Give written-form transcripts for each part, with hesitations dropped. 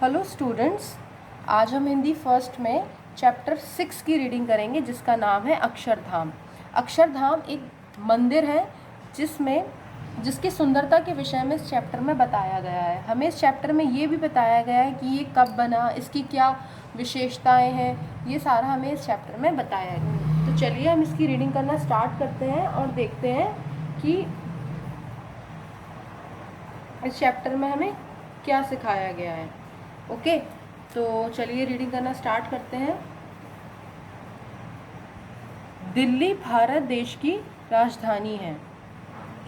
Hello students, आज हम Hindi first में चैप्टर 6 की रीडिंग करेंगे जिसका नाम है अक्षरधाम। अक्षरधाम एक मंदिर है जिसकी सुंदरता के विषय में इस चैप्टर में बताया गया है। हमें इस चैप्टर में ये भी बताया गया है कि ये कब बना, इसकी क्या विशेषताएं हैं, ये सारा हमें इस चैप्टर में बताया गया। तो चलिए हम इसकी रीडिंग करना स्टार्ट करते हैं और देखते हैं कि इस चैप्टर में हमें क्या सिखाया गया है। ओके, तो चलिए रीडिंग करना स्टार्ट करते हैं। दिल्ली भारत देश की राजधानी है।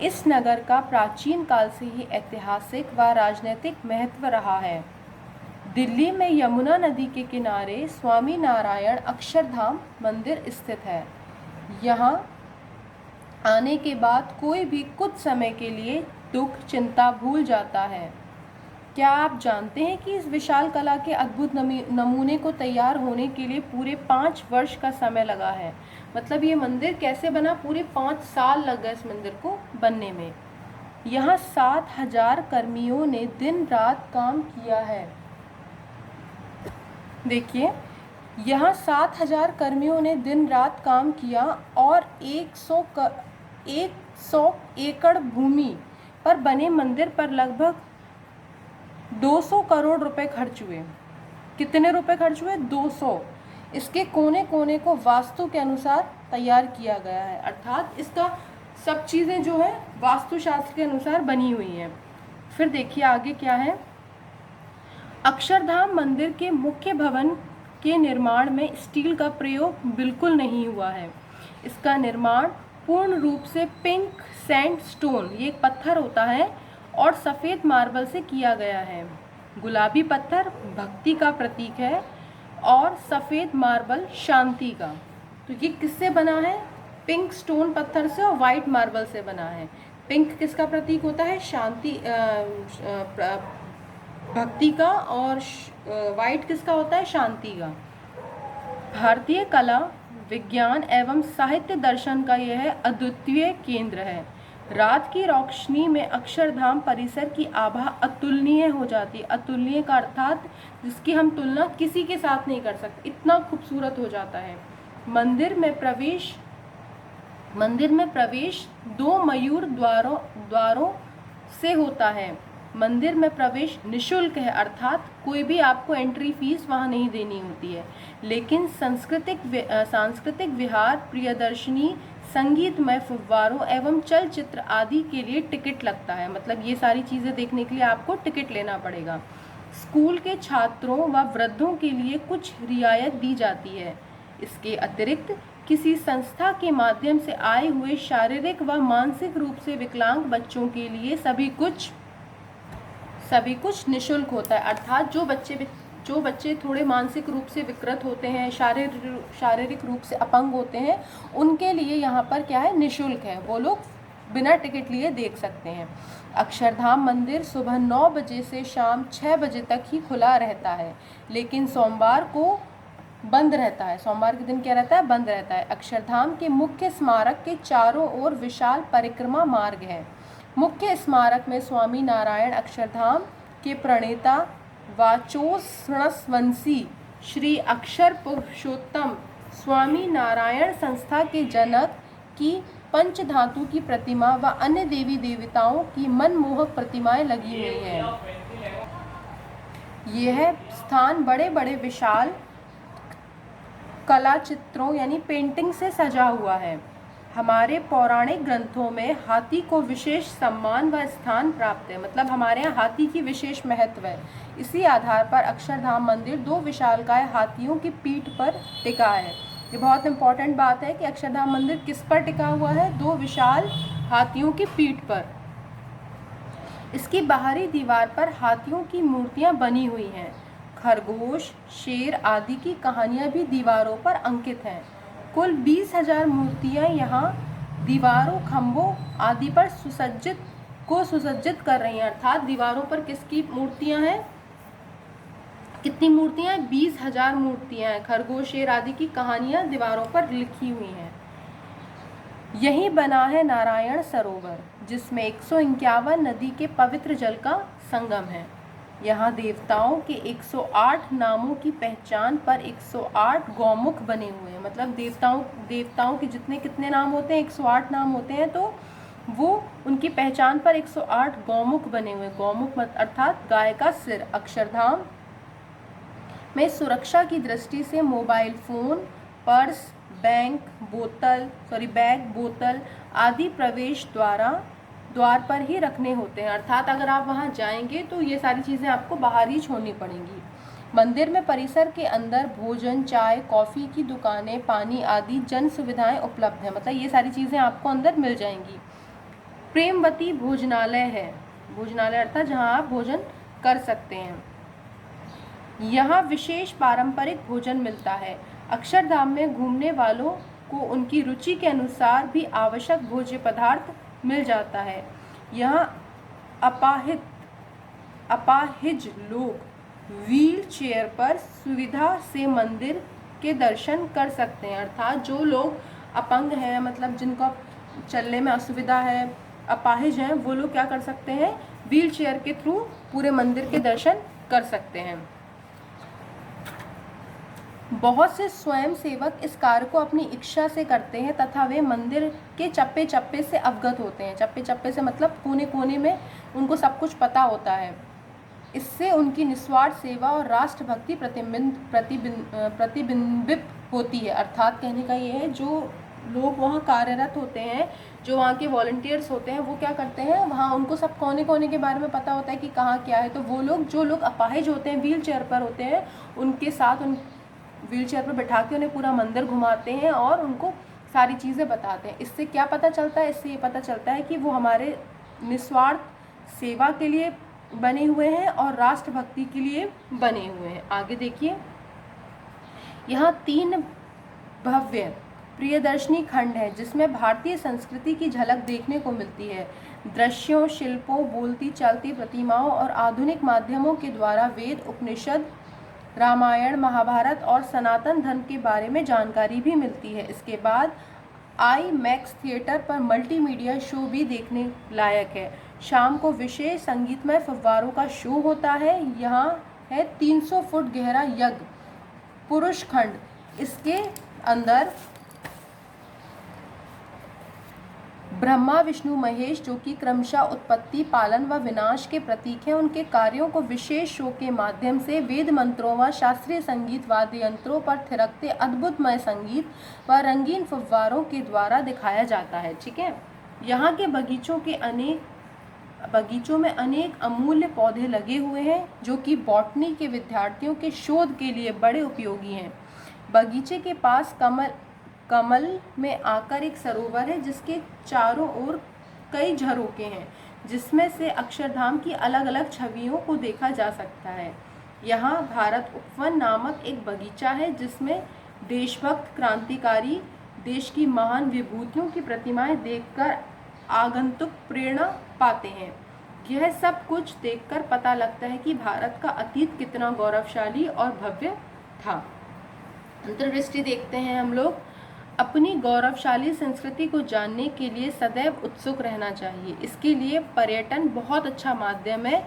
इस नगर का प्राचीन काल से ही ऐतिहासिक व राजनीतिक महत्व रहा है। दिल्ली में यमुना नदी के किनारे स्वामी नारायण अक्षरधाम मंदिर स्थित है। यहाँ आने के बाद कोई भी कुछ समय के लिए दुख चिंता भूल जाता है। क्या आप जानते हैं कि इस विशाल कला के अद्भुत नमूने को तैयार होने के लिए पूरे 5 वर्ष का समय लगा है। मतलब ये मंदिर कैसे बना, पूरे 5 साल लग गए इस मंदिर को बनने में। यहाँ 7,000 कर्मियों ने दिन रात काम किया है। देखिए, यहाँ 7,000 कर्मियों ने दिन रात काम किया और 100 एकड़ भूमि पर बने मंदिर पर लगभग 200 करोड़ रुपए खर्च हुए। कितने रुपए खर्च हुए? 200। इसके कोने कोने को वास्तु के अनुसार तैयार किया गया है, अर्थात इसका सब चीज़ें जो है वास्तुशास्त्र के अनुसार बनी हुई हैं। फिर देखिए आगे क्या है। अक्षरधाम मंदिर के मुख्य भवन के निर्माण में स्टील का प्रयोग बिल्कुल नहीं हुआ है। इसका निर्माण पूर्ण रूप से पिंक सैंडस्टोन, ये एक पत्थर होता है, और सफ़ेद मार्बल से किया गया है। गुलाबी पत्थर भक्ति का प्रतीक है और सफ़ेद मार्बल शांति का। तो ये किससे बना है? पिंक स्टोन पत्थर से और वाइट मार्बल से बना है। पिंक किसका प्रतीक होता है? शांति, भक्ति का, और वाइट किसका होता है? शांति का। भारतीय कला, विज्ञान एवं साहित्य दर्शन का यह अद्वितीय केंद्र है। रात की रोशनी में अक्षरधाम परिसर की आभा अतुलनीय हो जाती है। अतुलनीय का अर्थात जिसकी हम तुलना किसी के साथ नहीं कर सकते, इतना खूबसूरत हो जाता है। मंदिर में प्रवेश 2 मयूर द्वारों से होता है। मंदिर में प्रवेश निःशुल्क है, अर्थात कोई भी आपको एंट्री फीस वहाँ नहीं देनी होती है। लेकिन सांस्कृतिक विहार, प्रियदर्शनी, संगीतमय फव्वारों एवं चलचित्र आदि के लिए टिकट लगता है। मतलब ये सारी चीज़ें देखने के लिए आपको टिकट लेना पड़ेगा। स्कूल के छात्रों व वृद्धों के लिए कुछ रियायत दी जाती है। इसके अतिरिक्त किसी संस्था के माध्यम से आए हुए शारीरिक व मानसिक रूप से विकलांग बच्चों के लिए सभी कुछ निःशुल्क होता है। अर्थात जो बच्चे थोड़े मानसिक रूप से विकृत होते हैं, शारीरिक रूप से अपंग होते हैं, उनके लिए यहाँ पर क्या है? निःशुल्क है। वो लोग बिना टिकट लिए देख सकते हैं। अक्षरधाम मंदिर सुबह 9 बजे से शाम 6 बजे तक ही खुला रहता है, लेकिन सोमवार को बंद रहता है। सोमवार के दिन क्या रहता है? बंद रहता है। अक्षरधाम के मुख्य स्मारक के चारों ओर विशाल परिक्रमा मार्ग है। मुख्य स्मारक में स्वामी नारायण अक्षरधाम के प्रणेता वाचोसणस्वंशी श्री अक्षर पुरुषोत्तम स्वामी नारायण संस्था के जनक की पंचधातु की प्रतिमा व अन्य देवी देवताओं की मनमोहक प्रतिमाएं लगी हुई हैं। यह स्थान बड़े बड़े विशाल कला चित्रों यानी पेंटिंग से सजा हुआ है। हमारे पौराणिक ग्रंथों में हाथी को विशेष सम्मान व स्थान प्राप्त है। मतलब हमारे यहाँ हाथी की विशेष महत्व है। इसी आधार पर अक्षरधाम मंदिर 2 विशालकाय हाथियों की पीठ पर टिका है। ये बहुत इंपॉर्टेंट बात है कि अक्षरधाम मंदिर किस पर टिका हुआ है? 2 विशाल हाथियों की पीठ पर। इसकी बाहरी दीवार पर हाथियों की मूर्तियाँ बनी हुई हैं। खरगोश, शेर आदि की कहानियाँ भी दीवारों पर अंकित हैं। कुल 20,000 मूर्तियाँ यहाँ दीवारों, खंभों आदि पर सुसज्जित कर रही हैं। अर्थात दीवारों पर किसकी मूर्तियाँ हैं? कितनी मूर्तियाँ हैं? 20,000 मूर्तियाँ हैं। खरगोश, शेर आदि की कहानियाँ दीवारों पर लिखी हुई हैं। यही बना है नारायण सरोवर, जिसमें 151 नदी के पवित्र जल का संगम है। यहाँ देवताओं के 108 नामों की पहचान पर 108 गौमुख बने हुए हैं। मतलब देवताओं के जितने कितने नाम होते हैं, 108 नाम होते हैं, तो वो उनकी पहचान पर 108 गौमुख बने हुए। गौमुख अर्थात गाय का सिर। अक्षरधाम में सुरक्षा की दृष्टि से मोबाइल फोन, पर्स, बैग, बोतल आदि प्रवेश द्वार पर ही रखने होते हैं। अर्थात अगर आप वहाँ जाएंगे तो ये सारी चीज़ें आपको बाहर ही छोड़नी पड़ेंगी। मंदिर में परिसर के अंदर भोजन, चाय, कॉफ़ी की दुकानें, पानी आदि जन सुविधाएं उपलब्ध हैं। मतलब ये सारी चीज़ें आपको अंदर मिल जाएंगी। प्रेमवती भोजनालय है। भोजनालय अर्थात जहाँ आप भोजन कर सकते हैं। यहाँ विशेष पारंपरिक भोजन मिलता है। अक्षरधाम में घूमने वालों को उनकी रुचि के अनुसार भी आवश्यक भोज्य पदार्थ मिल जाता है। यहाँ अपाहिज लोग व्हील चेयर पर सुविधा से मंदिर के दर्शन कर सकते हैं। अर्थात जो लोग अपंग हैं, मतलब जिनको चलने में असुविधा है, अपाहिज हैं, वो लोग क्या कर सकते हैं, व्हील चेयर के थ्रू पूरे मंदिर के दर्शन कर सकते हैं। बहुत से स्वयं सेवक इस कार्य को अपनी इच्छा से करते हैं तथा वे मंदिर के चप्पे चप्पे से अवगत होते हैं। चप्पे चप्पे से मतलब कोने कोने में उनको सब कुछ पता होता है। इससे उनकी निस्वार्थ सेवा और राष्ट्रभक्ति प्रतिबिंबित होती है। अर्थात कहने का ये है, जो लोग वहाँ कार्यरत होते हैं, जो वहाँ के वॉलंटियर्स होते हैं, वो क्या करते हैं, वहाँ उनको सब कोने कोने के बारे में पता होता है कि कहाँ क्या है। तो वो लोग, जो लोग अपाहिज होते हैं, व्हील चेयर पर होते हैं, उनके साथ उन व्हील चेयर पर बैठा के उन्हें पूरा मंदिर घुमाते हैं और उनको सारी चीज़ें बताते हैं। इससे क्या पता चलता है, इससे ये पता चलता है कि वो हमारे निस्वार्थ सेवा के लिए बने हुए हैं और राष्ट्रभक्ति के लिए बने हुए हैं। आगे देखिए, यहाँ 3 भव्य प्रियदर्शनी खंड है जिसमें भारतीय संस्कृति की झलक देखने को मिलती है। दृश्यों, शिल्पों, बोलती चलती प्रतिमाओं और आधुनिक माध्यमों के द्वारा वेद, उपनिषद, रामायण, महाभारत और सनातन धर्म के बारे में जानकारी भी मिलती है। इसके बाद IMAX थिएटर पर मल्टीमीडिया शो भी देखने लायक है। शाम को विशेष संगीतमय फव्वारों का शो होता है। यहाँ है 300 फुट गहरा यज्ञ पुरुष खंड। इसके अंदर ब्रह्मा, विष्णु, महेश, जो कि क्रमशः उत्पत्ति, पालन व विनाश के प्रतीक हैं, उनके कार्यों को विशेष शो के माध्यम से वेद मंत्रों व शास्त्रीय संगीत वाद्य यंत्रों पर थिरकते अद्भुतमय संगीत व रंगीन फव्वारों के द्वारा दिखाया जाता है। ठीक है। यहाँ के बगीचों में अनेक अमूल्य पौधे लगे हुए हैं जो कि बॉटनी के विद्यार्थियों के शोध के लिए बड़े उपयोगी हैं। बगीचे के पास कमल में आकर एक सरोवर है जिसके चारों ओर कई झरोखे हैं जिसमें से अक्षरधाम की अलग अलग छवियों को देखा जा सकता है। यहाँ भारत उपवन नामक एक बगीचा है जिसमें देशभक्त क्रांतिकारी देश की महान विभूतियों की प्रतिमाएं देखकर आगंतुक प्रेरणा पाते हैं। यह सब कुछ देखकर पता लगता है कि भारत का अतीत कितना गौरवशाली और भव्य था। अंतर्दृष्टि देखते हैं हम लोग। अपनी गौरवशाली संस्कृति को जानने के लिए सदैव उत्सुक रहना चाहिए। इसके लिए पर्यटन बहुत अच्छा माध्यम है,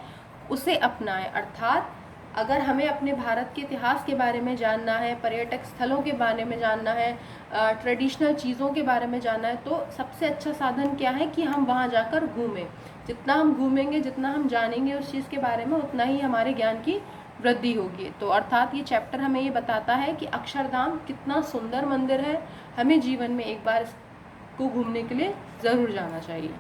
उसे अपनाएं। अर्थात अगर हमें अपने भारत के इतिहास के बारे में जानना है, पर्यटक स्थलों के बारे में जानना है, ट्रेडिशनल चीज़ों के बारे में जानना है, तो सबसे अच्छा साधन क्या है कि हम वहाँ जाकर घूमें। जितना हम घूमेंगे, जितना हम जानेंगे उस चीज़ के बारे में, उतना ही हमारे ज्ञान की वृद्धि होगी। तो अर्थात ये चैप्टर हमें ये बताता है कि अक्षरधाम कितना सुंदर मंदिर है। हमें जीवन में एक बार इसको घूमने के लिए ज़रूर जाना चाहिए।